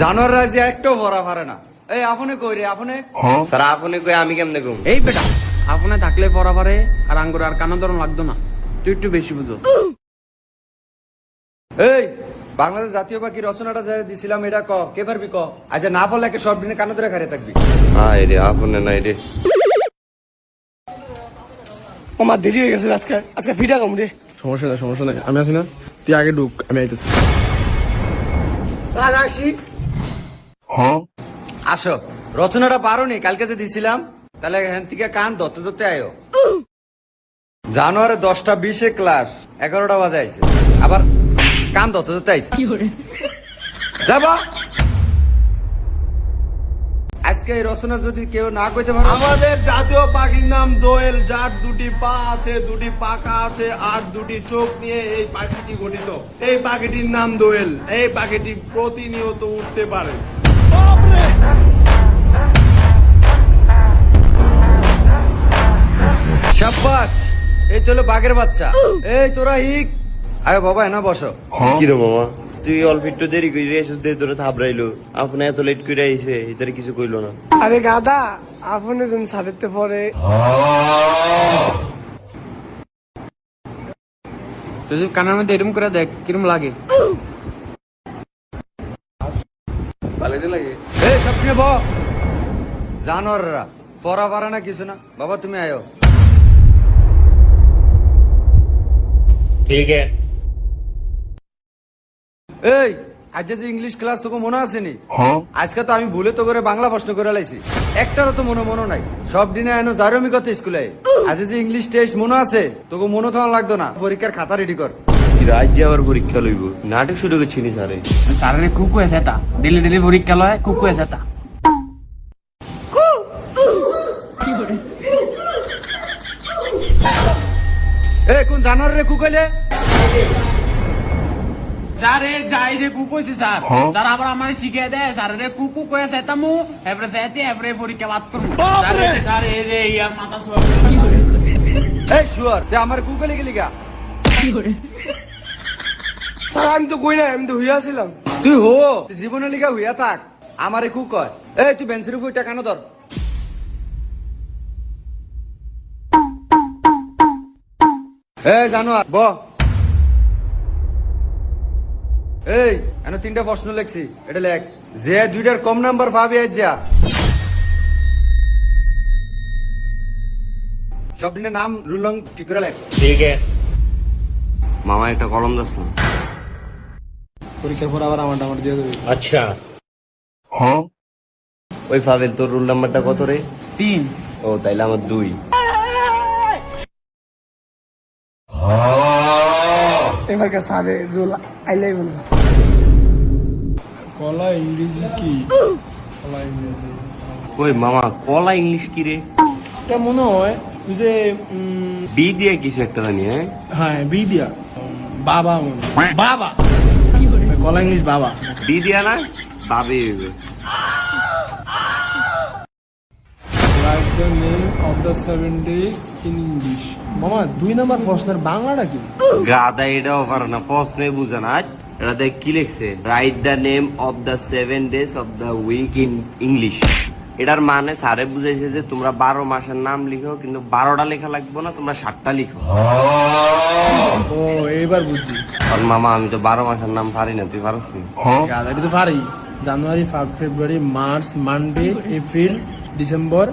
জানোয়াররা যে একটাও ভরা পারে না। এই আপনি কই রে আপনি? স্যার আপনি কই আমি কেমনে ঘুম? এই বেটা আপনি থাকলে পড়া পারে আর আঙ্গুর আর কানা ধরন লাগতো না, তুই একটু বেশি বুঝো। এই বাংলাদেশ জাতীয় পাখি রচনাটা যা দিছিলাম এটা ক কে পারবি ক? আচ্ছা না বললে একটা সব দিনে কানে ধরে খারে থাকবি। আয় রে আপনি নাই রে। আমার দেরি হয়ে গেছে, আজকে আজকে ফিটা কম রে। সমস্যা নাই আমি আছি না, তুই আগে ঢুক, আমি আইতেছি। স্যার আসি। আসো, রচনাটা পারোনি কালকে যে দিছিলাম, তাহলে এখান থেকে কান ধরতে ধরতে আয়ো। জানুয়ারি 10:20 ক্লাস 11টা বাজে আইছে, আবার কান ধরতে ধরতে আইছে। যাবা আজকে এই রচনা যদি কেউ না কইতে পারে, আমাদের জাতীয় পাখির নাম দোয়েল, যার দুটি পা আছে, দুটি পাখা আছে আর দুটি চোখ নিয়ে এই পাখিটি গঠিত। এই পাখিটির নাম দোয়েল। এই পাখিটি প্রতিনিয়ত উঠতে পারে। সাব্বাস, এই তো হলো বাঘের বাচ্চা। এই তোরা হিক আয় বাবা, এনা বসো। কি রে মামা, তুই অল্প একটু দেরি করে এসে তোরে থাবড়াইলো, আপনি এত লেট করে আইছে এটারে কিছু কইলো না। আরে গাদা, আপনি যেন সাথে পরে তুই কানের মধ্যে এরম করে দেখ কিরম লাগে। পালাইতে লাগে। এই সব নিয়ে ব জানোয়াররা পড়া পারে না কিছু না। বাবা তুমি আয়ো। ঠিক আছে। এই আজ যে ইংলিশ ক্লাস তোকে মনে আছে নি? আজকে তো আমি ভুলে তো করে বাংলা প্রশ্ন করে লাইছি, একটারও তো মনে নাই। সব দিনে এনো জারমি কত স্কুলে। আজ যে ইংলিশ টেস্ট মনে আছে তোকে মনে তো লাগতো না। পরীক্ষার খাতা রেডি কর। রাজ্যে আবার পরীক্ষা লইব, নাটক শুরু করছিনি স্যারে। স্যারের কুকু আছে তা ডেলি ডেলি পরীক্ষা লয়, কুকু আছে তা। এ কোন জানোয়ার রে কুকইলে? স্যার এই যাই রে কুকু আছে স্যার, স্যার আবার আমার শিখিয়ে দেয় স্যার রে কুকু কয়ে সেতামু এবারে সেতে এবারে পরীক্ষা বাদ করব। স্যার এই স্যার এই যে ইয়ার মাথা সোয়া। এই শুয়ার তুই আমার কুকইলে গেলি গা? স্যার আমি তো কই না, আমি তো হইয়াছিলাম। তুই হো, তুই জীবনে লিখা হইয়া থাক, আমারে কুক কয়। এই তুই বেঞ্চের উপর টাকা ধর। এই জানোয়ার ব। এই এনে 3টা প্রশ্ন লেখছি, এটা লেখ। যে 2টার কম নাম্বার পাবি আজ যা। সব দিনের নাম রুলং ঠিক করে লেখ। ঠিক আছে মামা, একটা কলম দাস না। পরীক্ষার পর আবার আমার দিয়ে দেবে। আচ্ছা ওই ফাবেল, তোর রোল নাম্বারটা কত রে? 3। ও তাইলে আমার 2। এবার কে স্যারে রোল আইলাই বল। কলা ইংরেজি কি? কলা ইংরেজি ওই মামা, কলা ইংলিশ কি রে? এটা মনে হয় ওই যে বি দিয়ে কিছু একটা জানি। হ্যাঁ হ্যাঁ বি দিয়া বাবা মনে হয়। বাবা কলা ইংলিশ বাবা। বি দিয়া না বাবে হইবে। Write the name of the 7 days in English. মামা 2 নাম্বার প্রশ্নের বাংলাটা কি? গাদা এটাও পারে না, প্রশ্নে বুঝে না। এটা দেখ কি লিখছে, write the name of the 7 days of the week in English. এটার মানে স্যারে বুঝাইছে যে তোমরা 12 মাসের নাম লিখো, কিন্তু 12টা লেখা লাগবে না, তোমরা 7টা লিখো। ও এইবার বুঝছি। আর মামা আমি তো 12 মাসের নাম পারি না, তুই পারস নি? গাদা এটা তো পারি। January, February, March, Monday, April, December,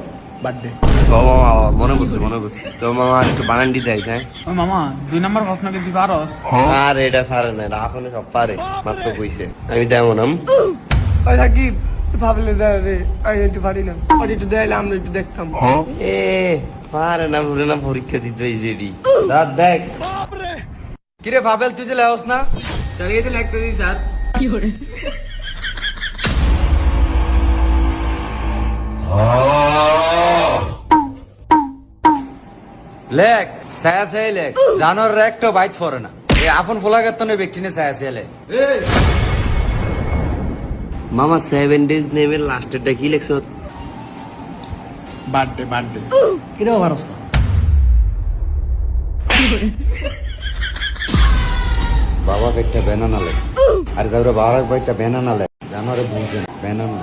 birthday. ও মামা মনে করছি তো মামা একটু বানান দিতে আইস। হ্যাঁ ও মামা 2 নাম্বার প্রশ্ন কি তুই পারস? আর এটা পারে না, এখন সব পারে, মাত্র কইছে। আমি তেমন ওই থাকি ভাবলে দেয় রে, আমি একটু পারি না। আর একটু দেয়লে আমরা একটু দেখতাম। এ পারে না, ভরে না, পরীক্ষা দিতে হয়েছে এটি। দাঁত দেখ কিরে ভাবেল, তুই যে লেহস না? চালিয়ে দিয়ে লাগতে দিই স্যার। লেখ ছায়া ছায়া লেখ। জানোয়ার একটা বাইট ফরে না। এই আপন ফোলাগার তো ব্যক্তি নে ছায়া ছায়া লেখ। মামা 7 days নেমের লাস্টেরটা কি লেখছ? বার্থডে এটাও পারস না। বাবাকে একটা ব্যানানা লেখ, আর যাওরা বাবার একটা ব্যানানা লেখ। জানোয়ারে বুঝছেন ব্যানানা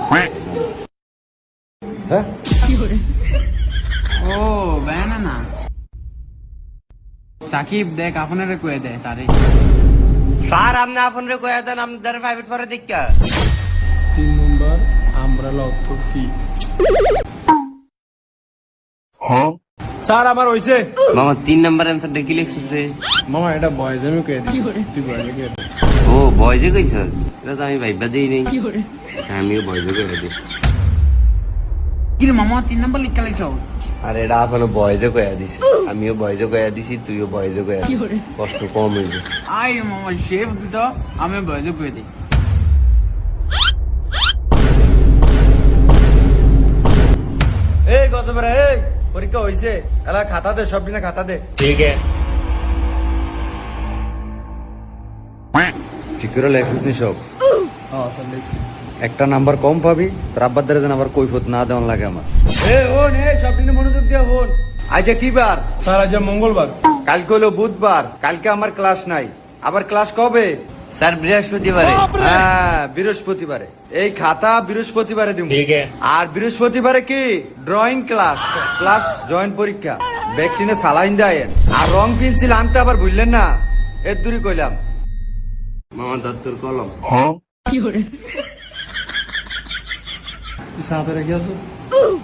হ্যাঁ ও ব্যানানা সাকিব দেখ আপনারে কয়ে দেয় স্যারে স্যার আপনি আপনারে কয়ে দেন আপনাদের প্রাইভেট পরে দেখা 3 নম্বর আমব্রেলা অর্থ কি স্যার আমার হইছে মামা 3 নাম্বার অ্যান্সারটা কি লিখছিস রে মামা এটা বয়েজ আমি কয়ে দিছি তুই বয়েজে কয়ে দে ও বয়জে কইছ এটা তো আমি ভাইবা দেই নাই আমিও বয়জে কয়ে দিই কি রে মামা 3 নাম্বার লিখা লাইছো আর এটা আপনার বয়জে কয়া দিছি আমিও বয়জে কয়া দিছি তুইও বয়জে কয়া দিস কষ্ট কম হইবে আই রে মামা শেফ দিত আমি বয়জে কয়ে দিই এই গজবেরা এই পরীক্ষা হইছে এলা খাতা দে সব দিনে খাতা দে ঠিক করে লেখছিস নি সব স্যার লিখছি একটা নাম্বার কম পাবি তোর আব্বার দ্বারা যেন আবার কৈফত না দেওয়ান লাগে আমার হন সব দিনে মনোযোগ দিয়ে হন আজ কি বার স্যার আজ মঙ্গলবার কালকে হলো বুধবার কালকে আমার ক্লাস নাই আবার ক্লাস কবে স্যার বৃহস্পতিবারে হ্যাঁ বৃহস্পতিবারে এই খাতা বৃহস্পতিবারে দিব আর বৃহস্পতিবারে কি ড্রয়িং ক্লাস ক্লাস জয়েন্ট পরীক্ষা ব্যাকটিনে সালাইন দেয় আর রং পেন্সিল আনতে আবার ভুললেন না এর দূরই কইলাম মামা দত্তর কলম সাথে রেখে আসো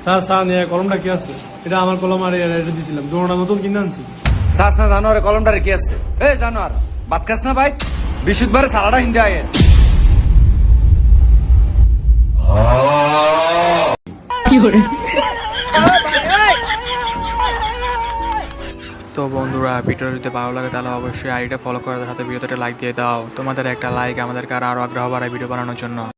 স্যার স্যার নিয়ে কলমটা কি আছে এটা আমার কলম আর এটা দিছিলাম দুটোটা নতুন কিনে আনছি সাস না জানোয়ারে কলমটা রেখে আসছে এই জানোয়ার বাদ খাস না ভাই বিশুদ্ধবারে সালাডা হিন্দে আয় তো বন্ধুরা ভিডিও যদি ভালো লাগে তাহলে অবশ্যই আইডিটা ফলো করে সাথে ভিডিওতে লাইক দিয়ে দাও তোমাদের একটা লাইক আমাদেরকে আরো আগ্রহ বাড়ায় ভিডিও বানানোর জন্য